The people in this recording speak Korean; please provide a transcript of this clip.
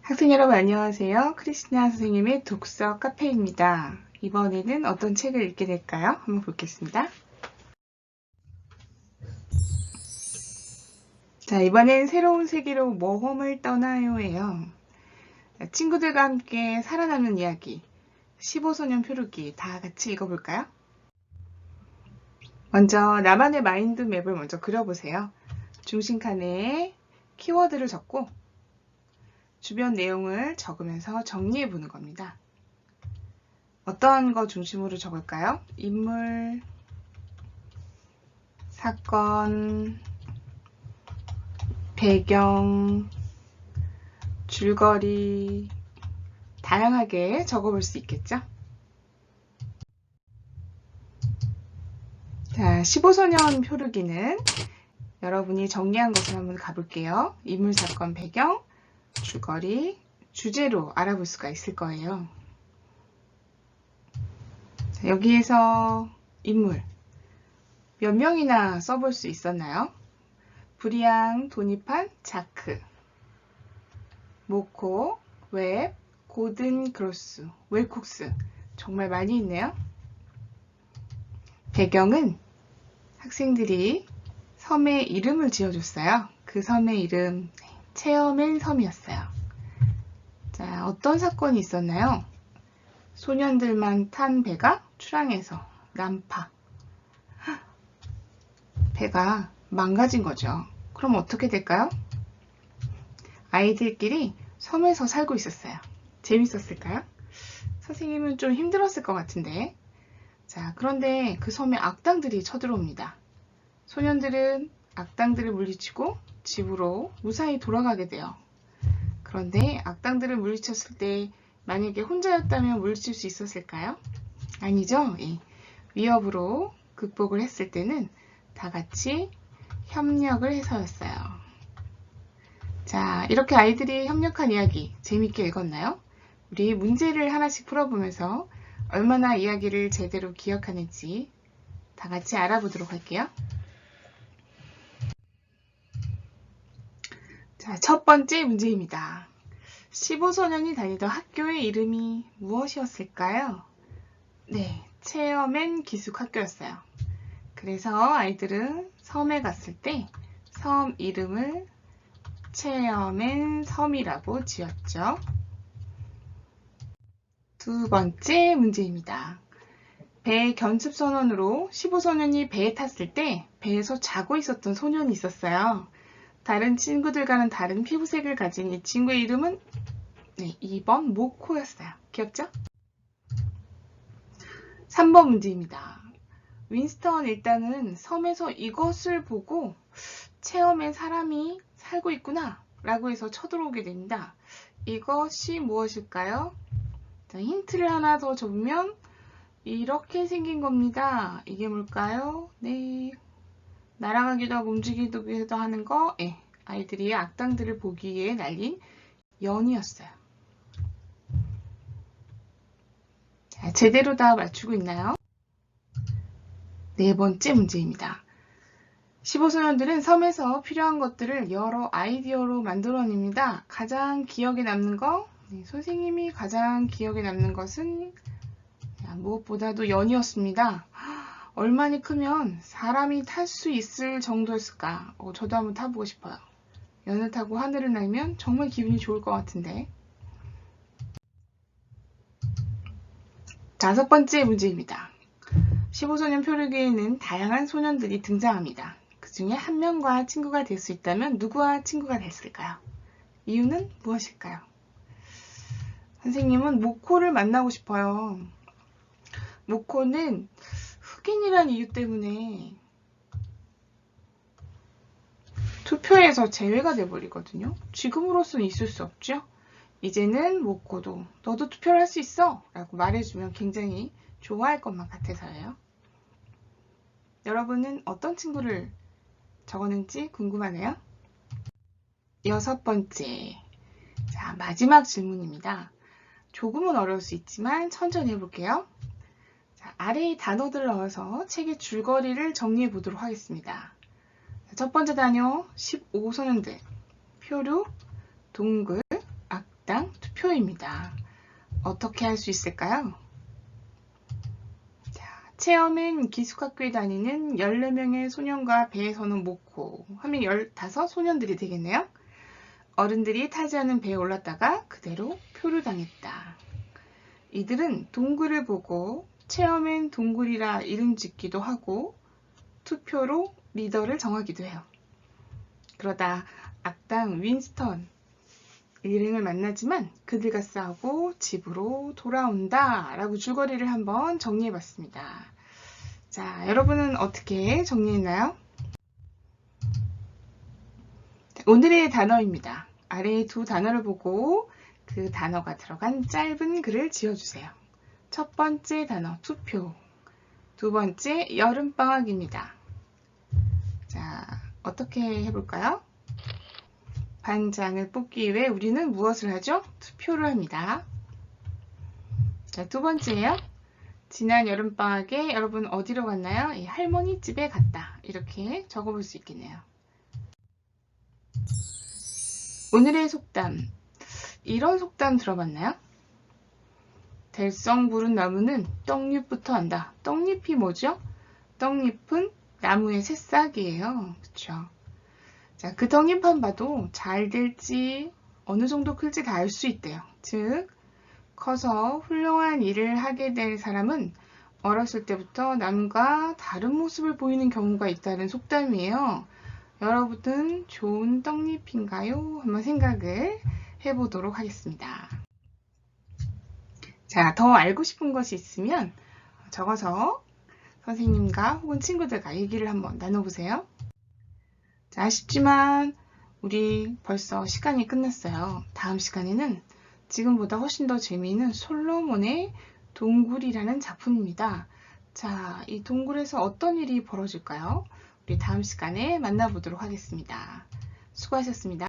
학생 여러분 안녕하세요. 크리스티나 선생님의 독서 카페입니다. 이번에는 어떤 책을 읽게 될까요? 한번 보겠습니다. 자, 이번엔 새로운 세계로 모험을 떠나요예요. 친구들과 함께 살아남는 이야기, 15소년 표류기 다 같이 읽어볼까요? 먼저 나만의 마인드 맵을 먼저 그려보세요. 중심칸에 키워드를 적고 주변 내용을 적으면서 정리해 보는 겁니다. 어떤 거 중심으로 적을까요? 인물, 사건, 배경, 줄거리, 다양하게 적어볼 수 있겠죠? 자, 15소년 표류기는 여러분이 정리한 것을 한번 가볼게요. 인물, 사건, 배경, 줄거리, 주제로 알아볼 수가 있을 거예요. 자, 여기에서 인물 몇 명이나 써볼 수 있었나요? 브리앙, 도니판, 자크, 모코, 웹, 고든 그로스, 웰콕스 정말 많이 있네요. 배경은 학생들이 섬의 이름을 지어줬어요. 그 섬의 이름 체어맨 섬이었어요. 자, 어떤 사건이 있었나요? 소년들만 탄 배가 출항해서 난파. 배가 망가진 거죠. 그럼 어떻게 될까요? 아이들끼리 섬에서 살고 있었어요. 재밌었을까요? 선생님은 좀 힘들었을 것 같은데. 자, 그런데 그 섬에 악당들이 쳐들어옵니다. 소년들은 악당들을 물리치고 집으로 무사히 돌아가게 돼요. 그런데 악당들을 물리쳤을 때 만약에 혼자였다면 물리칠 수 있었을까요? 아니죠. 예. 위협으로 극복을 했을 때는 다 같이 협력을 해서였어요. 자, 이렇게 아이들이 협력한 이야기 재밌게 읽었나요? 우리 문제를 하나씩 풀어보면서 얼마나 이야기를 제대로 기억하는지 다 같이 알아보도록 할게요. 자, 첫 번째 문제입니다. 15소년이 다니던 학교의 이름이 무엇이었을까요? 네, 체어맨 기숙학교였어요. 그래서 아이들은 섬에 갔을 때 섬 이름을 체어맨 섬이라고 지었죠. 두 번째 문제입니다. 배 견습 선원으로 15소년이 배에 탔을 때 배에서 자고 있었던 소년이 있었어요. 다른 친구들과는 다른 피부색을 가진 이 친구의 이름은 2번 모코였어요. 귀엽죠? 3번 문제입니다. 윈스턴 일당은 섬에서 이것을 보고 체험엔 사람이 살고 있구나 라고 해서 쳐들어오게 됩니다. 이것이 무엇일까요? 자, 힌트를 하나 더 줘보면 이렇게 생긴 겁니다. 이게 뭘까요? 네, 날아가기도 하고 움직이기도 하는 거, 아이들이 악당들을 보기 위해 날린 연이었어요. 자, 제대로 다 맞추고 있나요? 네 번째 문제입니다. 15소년들은 섬에서 필요한 것들을 여러 아이디어로 만들어냅니다. 가장 기억에 남는 거, 선생님이 가장 기억에 남는 것은 무엇보다도 연이었습니다. 얼마나 크면 사람이 탈 수 있을 정도였을까? 저도 한번 타보고 싶어요. 연을 타고 하늘을 날면 정말 기분이 좋을 것 같은데. 다섯 번째 문제입니다. 15소년 표류기에는 다양한 소년들이 등장합니다. 그 중에 한 명과 친구가 될 수 있다면 누구와 친구가 됐을까요? 이유는 무엇일까요? 선생님은 모코를 만나고 싶어요. 모코는 흑인이라는 이유 때문에 투표에서 제외가 돼버리거든요. 지금으로서는 있을 수 없죠. 이제는 모코도 너도 투표를 할 수 있어 라고 말해주면 굉장히 좋아할 것만 같아서예요. 여러분은 어떤 친구를 적었는지 궁금하네요. 여섯 번째, 자, 마지막 질문입니다. 조금은 어려울 수 있지만 천천히 해볼게요. 자, 아래의 단어들을 넣어서 책의 줄거리를 정리해 보도록 하겠습니다. 자, 첫 번째 단어 15소년들 표류, 동굴, 악당, 투표입니다. 어떻게 할 수 있을까요? 자, 체험은 기숙학교에 다니는 14명의 소년과 배에 서는 모코 하면 15소년들이 되겠네요. 어른들이 타지 않은 배에 올랐다가 그대로 표류당했다. 이들은 동굴을 보고 체험엔 동굴이라 이름 짓기도 하고 투표로 리더를 정하기도 해요. 그러다 악당 윈스턴 일행을 만나지만 그들과 싸우고 집으로 돌아온다 라고 줄거리를 한번 정리해 봤습니다. 자, 여러분은 어떻게 정리했나요? 오늘의 단어입니다. 아래의 두 단어를 보고 그 단어가 들어간 짧은 글을 지어주세요. 첫 번째 단어 투표, 두 번째 여름방학입니다. 자, 어떻게 해볼까요? 반장을 뽑기 위해 우리는 무엇을 하죠? 투표를 합니다. 자, 두 번째예요. 지난 여름방학에 여러분 어디로 갔나요? 할머니 집에 갔다. 이렇게 적어볼 수 있겠네요. 오늘의 속담. 이런 속담 들어봤나요? 들성 부른 나무는 떡잎부터 한다. 떡잎이 뭐죠? 떡잎은 나무의 새싹이에요. 그쵸? 자, 그 떡잎만 봐도 잘 될지 어느 정도 클지 다 알 수 있대요. 즉, 커서 훌륭한 일을 하게 될 사람은 어렸을 때부터 남과 다른 모습을 보이는 경우가 있다는 속담이에요. 여러분은 좋은 떡잎인가요? 한번 생각을 해보도록 하겠습니다. 자, 더 알고 싶은 것이 있으면 적어서 선생님과 혹은 친구들과 얘기를 한번 나눠보세요. 자, 아쉽지만 우리 벌써 시간이 끝났어요. 다음 시간에는 지금보다 훨씬 더 재미있는 솔로몬의 동굴이라는 작품입니다. 자, 이 동굴에서 어떤 일이 벌어질까요? 우리 다음 시간에 만나보도록 하겠습니다. 수고하셨습니다.